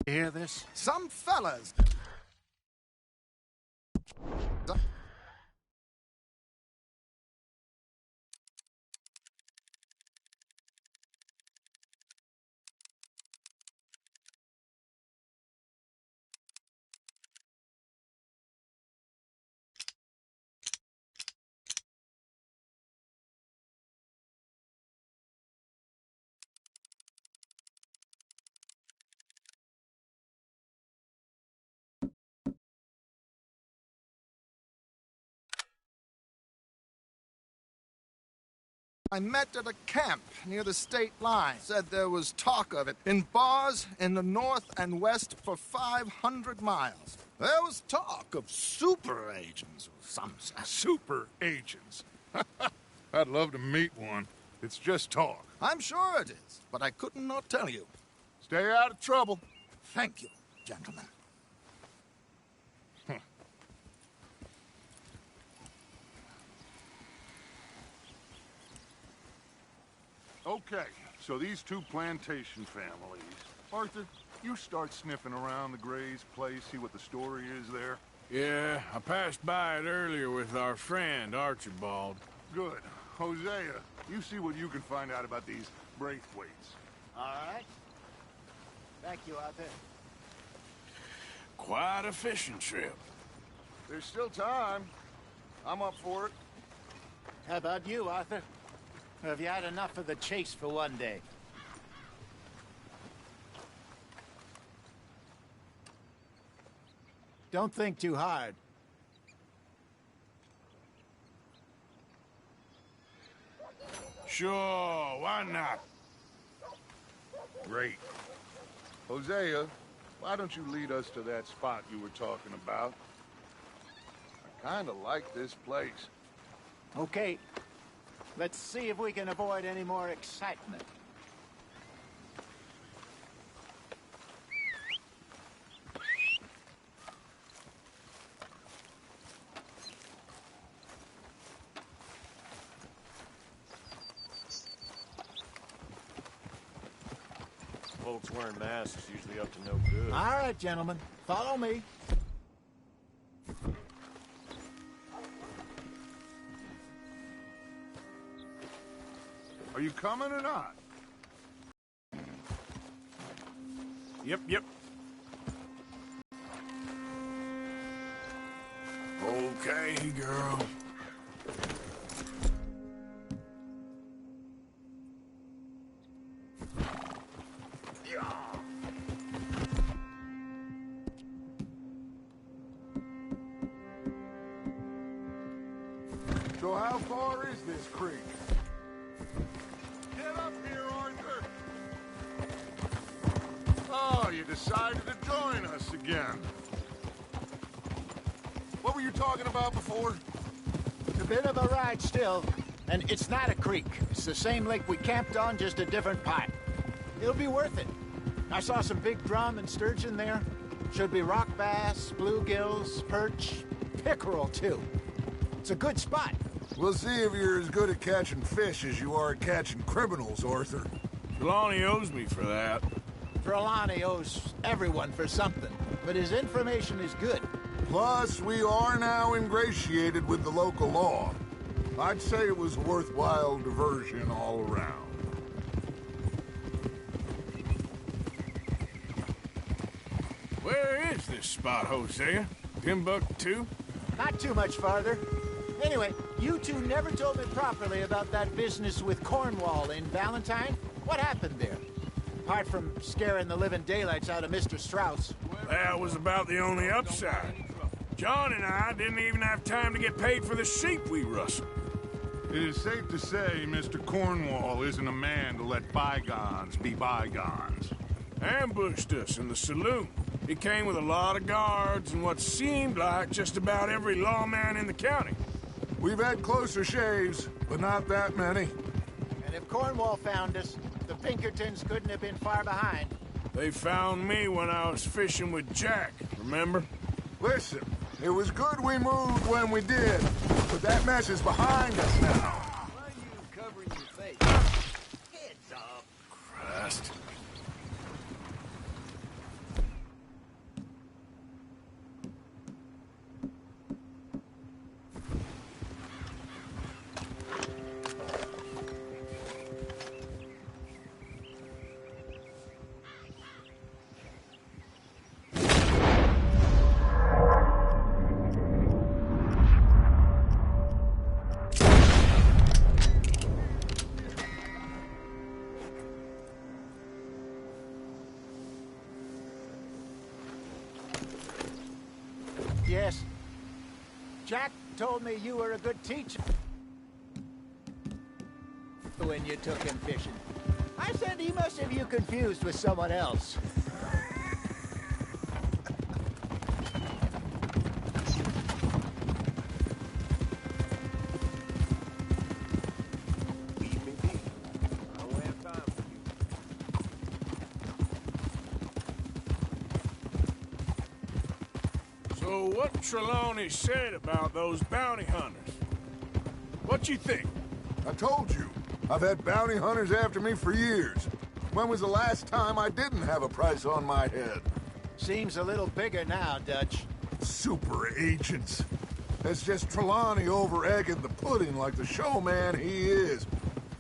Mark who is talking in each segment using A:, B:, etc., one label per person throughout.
A: hear this?
B: Some fellas. I met at a camp near the state line. Said there was talk of it in bars in the north and west for 500 miles. There was talk of super agents, or some
A: Super agents. I'd love to meet one. It's just talk.
B: I'm sure it is, but I couldn't not tell you.
A: Stay out of trouble.
B: Thank you, gentlemen.
A: Okay, so these two plantation families. Arthur, you start sniffing around the Gray's place, see what the story is there.
C: Yeah, I passed by it earlier with our friend, Archibald.
A: Good. Hosea, you see what you can find out about these Braithwaites.
D: All right. Thank you, Arthur.
C: Quite a fishing trip.
A: There's still time. I'm up for it.
D: How about you, Arthur? Have you had enough of the chase for one day? Don't think too hard.
C: Sure, why not?
A: Great. Hosea, why don't you lead us to that spot you were talking about? I kinda like this place.
D: Okay. Let's see if we can avoid any more excitement.
E: Folks wearing masks is usually up to no good.
D: All right, gentlemen. Follow me.
A: Are you coming or not?
C: Yep. Okay, girl.
A: So how far is this creek? Get up here, Arthur! Oh, you decided to join us again. What were you talking about before?
D: A bit of a ride still, and it's not a creek. It's the same lake we camped on, just a different part. It'll be worth it. I saw some big drum and sturgeon there. Should be rock bass, bluegills, perch, pickerel too. It's a good spot.
F: We'll see if you're as good at catching fish as you are at catching criminals, Arthur.
C: Trelawney owes me for that.
D: Trelawney owes everyone for something, but his information is good.
F: Plus, we are now ingratiated with the local law. I'd say it was a worthwhile diversion all around.
C: Where is this spot, Hosea? Timbuktu?
D: Not too much farther. Anyway, you two never told me properly about that business with Cornwall in Valentine. What happened there? Apart from scaring the living daylights out of Mr. Strauss.
C: That was about the only upside. John and I didn't even have time to get paid for the sheep we rustled.
A: It is safe to say Mr. Cornwall isn't a man to let bygones be bygones.
C: Ambushed us in the saloon. He came with a lot of guards and what seemed like just about every lawman in the county.
F: We've had closer shaves, but not that many.
D: And if Cornwall found us, the Pinkertons couldn't have been far behind.
C: They found me when I was fishing with Jack, remember?
F: Listen, it was good we moved when we did, but that mess is behind us now.
E: Why are you covering your face? Heads up.
C: Christ.
D: Jack told me you were a good teacher when you took him fishing. I said he must have you confused with someone else.
C: So what Trelawney said about those bounty hunters? What you think?
F: I told you, I've had bounty hunters after me for years. When was the last time I didn't have a price on my head?
D: Seems a little bigger now, Dutch.
F: Super agents. That's just Trelawney over-egging the pudding like the showman he is.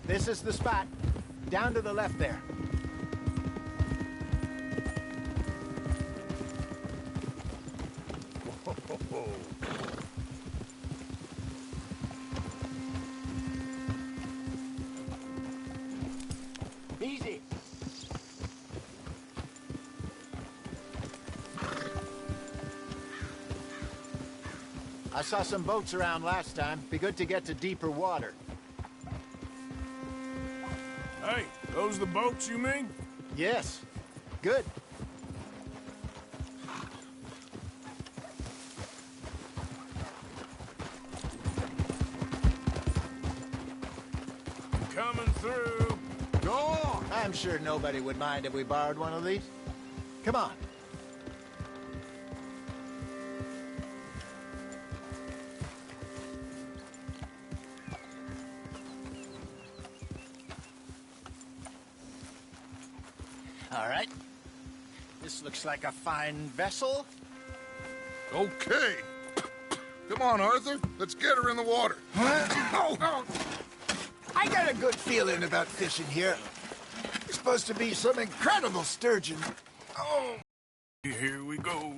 D: This is the spot. Down to the left there. Easy. I saw some boats around last time. Be good to get to deeper water.
C: Hey, those the boats you mean?
D: Yes. Good.
C: Coming through.
F: Go on!
D: I'm sure nobody would mind if we borrowed one of these. Come on. All right. This looks like a fine vessel.
F: Okay. Come on, Arthur. Let's get her in the water.
B: Oh, I got a good feeling about fishing here. It's supposed to be some incredible sturgeon. Oh.
C: Here we go.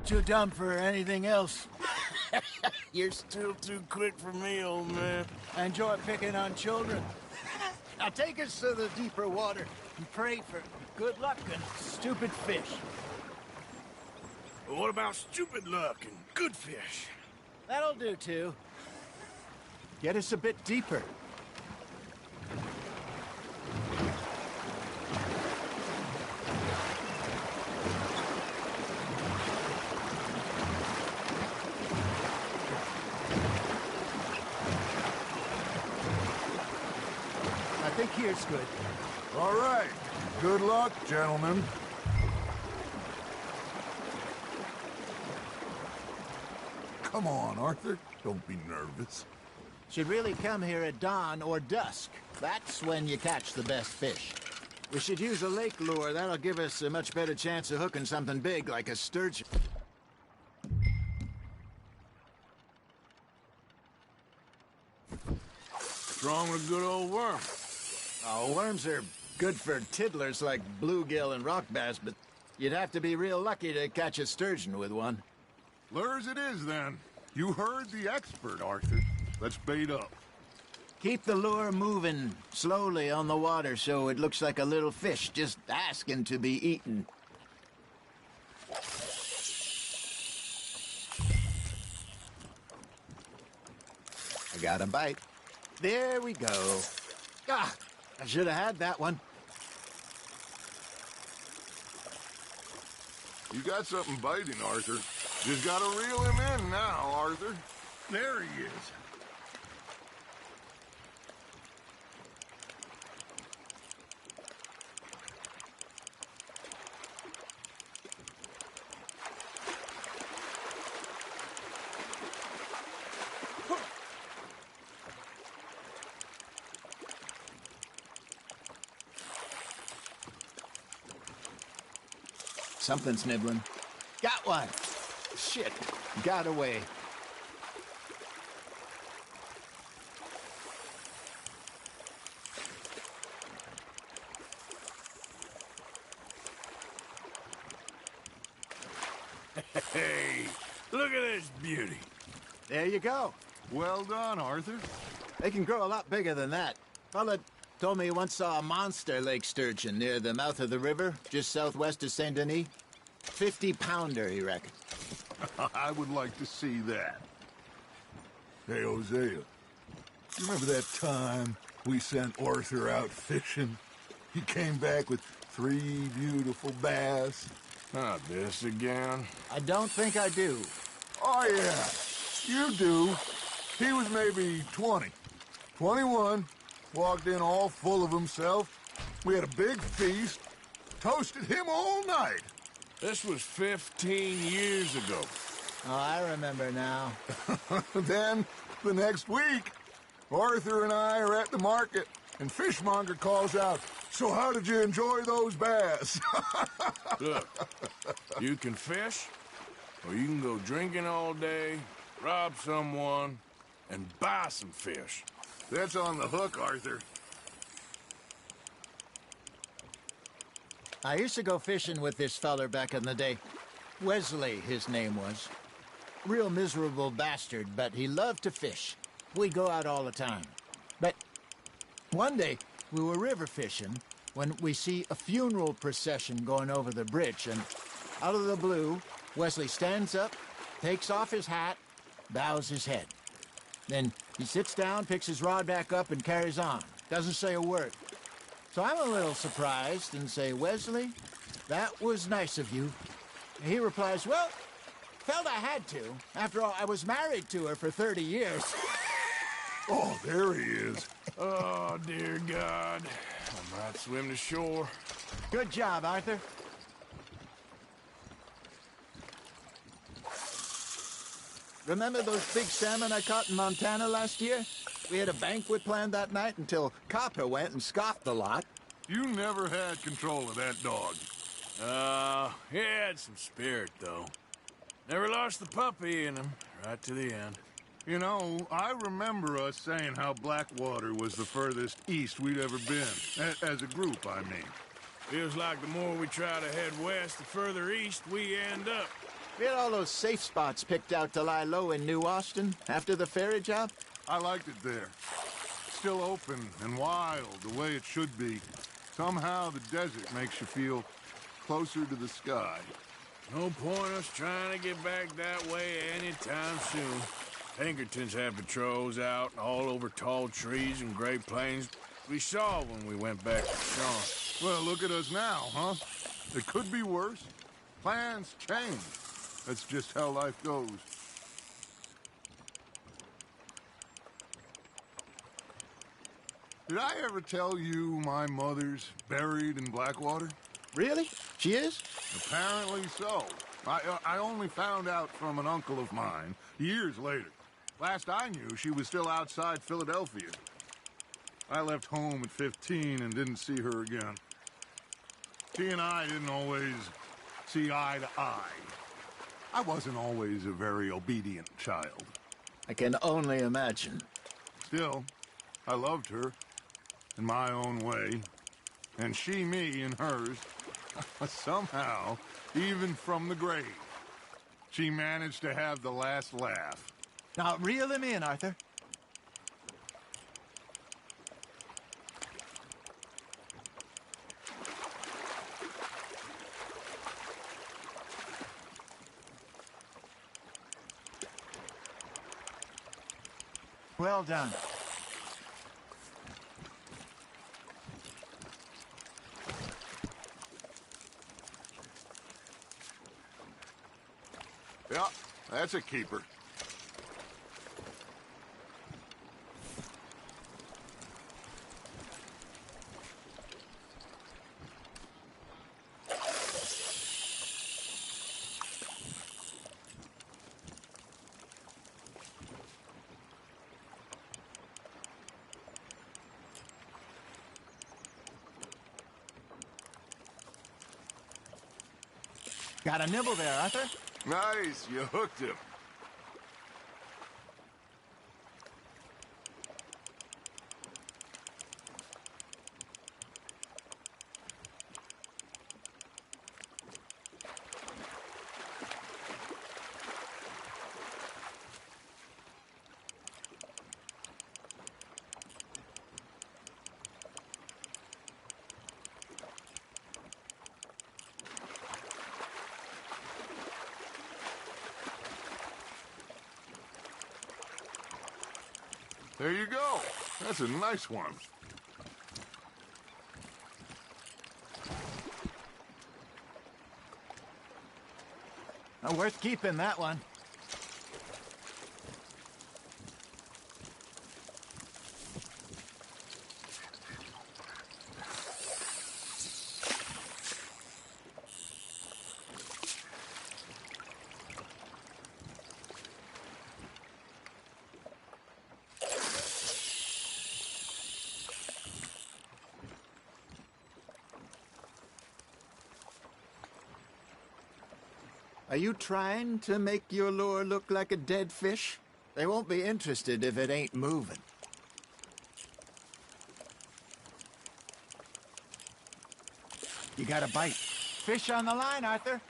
D: Too dumb for anything else.
C: You're still too quick for me, old man.
D: I enjoy picking on children. Now take us to the deeper water and pray for good luck and stupid fish.
C: But what about stupid luck and good fish?
D: That'll do, too. Get us a bit deeper. I think here's good.
F: All right. Good luck, gentlemen. Come on, Arthur. Don't be nervous.
D: Should really come here at dawn or dusk. That's when you catch the best fish. We should use a lake lure. That'll give us a much better chance of hooking something big like a sturgeon.
C: What's wrong with a good old worm?
D: Oh, worms are good for tiddlers like bluegill and rock bass, but you'd have to be real lucky to catch a sturgeon with one.
A: Lures it is, then. You heard the expert, Arthur. Let's bait up.
D: Keep the lure moving slowly on the water so it looks like a little fish just asking to be eaten. got a bite. There we go. Ah, I should have had that one.
A: You got something biting, Arthur. Just gotta reel him in now, Arthur. There he is.
D: Something's nibbling. Got one. Shit. Got away.
C: Hey, look at this beauty.
D: There you go.
A: Well done, Arthur.
D: They can grow a lot bigger than that. Fella told me he once saw a monster lake sturgeon near the mouth of the river, just southwest of Saint Denis. 50-pounder, he reckoned.
A: I would like to see that.
F: Hey, Hosea, you remember that time we sent Arthur out fishing? He came back with 3 beautiful bass.
C: Not this again.
D: I don't think I do.
F: Oh, yeah, you do. He was maybe 20, 21, walked in all full of himself. We had a big feast, toasted him all night.
C: This was 15 years ago.
D: Oh, I remember now.
F: Then, the next week, Arthur and I are at the market, and Fishmonger calls out, "So how did you enjoy those bass?"
C: Look, you can fish, or you can go drinking all day, rob someone, and buy some fish.
A: That's on the hook, Arthur.
D: I used to go fishing with this feller back in the day. Wesley, his name was. Real miserable bastard, but he loved to fish. We'd go out all the time. But one day, we were river fishing when we see a funeral procession going over the bridge, and out of the blue, Wesley stands up, takes off his hat, bows his head. Then he sits down, picks his rod back up, and carries on. Doesn't say a word. So I'm a little surprised and say, "Wesley, that was nice of you." He replies, "Well, felt I had to. After all, I was married to her for 30 years.
A: Oh, there he is.
C: Oh, dear God. I might swim to shore.
D: Good job, Arthur. Remember those big salmon I caught in Montana last year? We had a banquet planned that night until Copper went and scoffed the lot.
A: You never had control of that dog.
C: He had some spirit, though. Never lost the puppy in him, right to the end.
A: You know, I remember us saying how Blackwater was the furthest east we'd ever been. As a group, I mean.
C: Feels like the more we try to head west, the further east we end up.
D: We had all those safe spots picked out to lie low in New Austin after the ferry job.
A: I liked it there. Still open and wild, the way it should be. Somehow the desert makes you feel closer to the sky.
C: No point us trying to get back that way anytime soon. Pinkertons have patrols out all over tall trees and Great Plains. We saw when we went back to Sean.
A: Well, look at us now, huh? It could be worse. Plans change. That's just how life goes. Did I ever tell you my mother's buried in Blackwater?
D: Really? She is?
A: Apparently so. I only found out from an uncle of mine years later. Last I knew, she was still outside Philadelphia. I left home at 15 and didn't see her again. She and I didn't always see eye to eye. I wasn't always a very obedient child.
D: I can only imagine.
A: Still, I loved her in my own way, and she me in hers. Somehow, even from the grave, she managed to have the last laugh.
D: Now, reel him in, Arthur. Well done.
A: Yeah, that's a keeper.
D: Got a nibble there, Arthur?
A: Nice, you hooked him. There you go. That's a nice one.
D: Worth keeping, that one. Are you trying to make your lure look like a dead fish? They won't be interested if it ain't moving. You got a bite. Fish on the line, Arthur.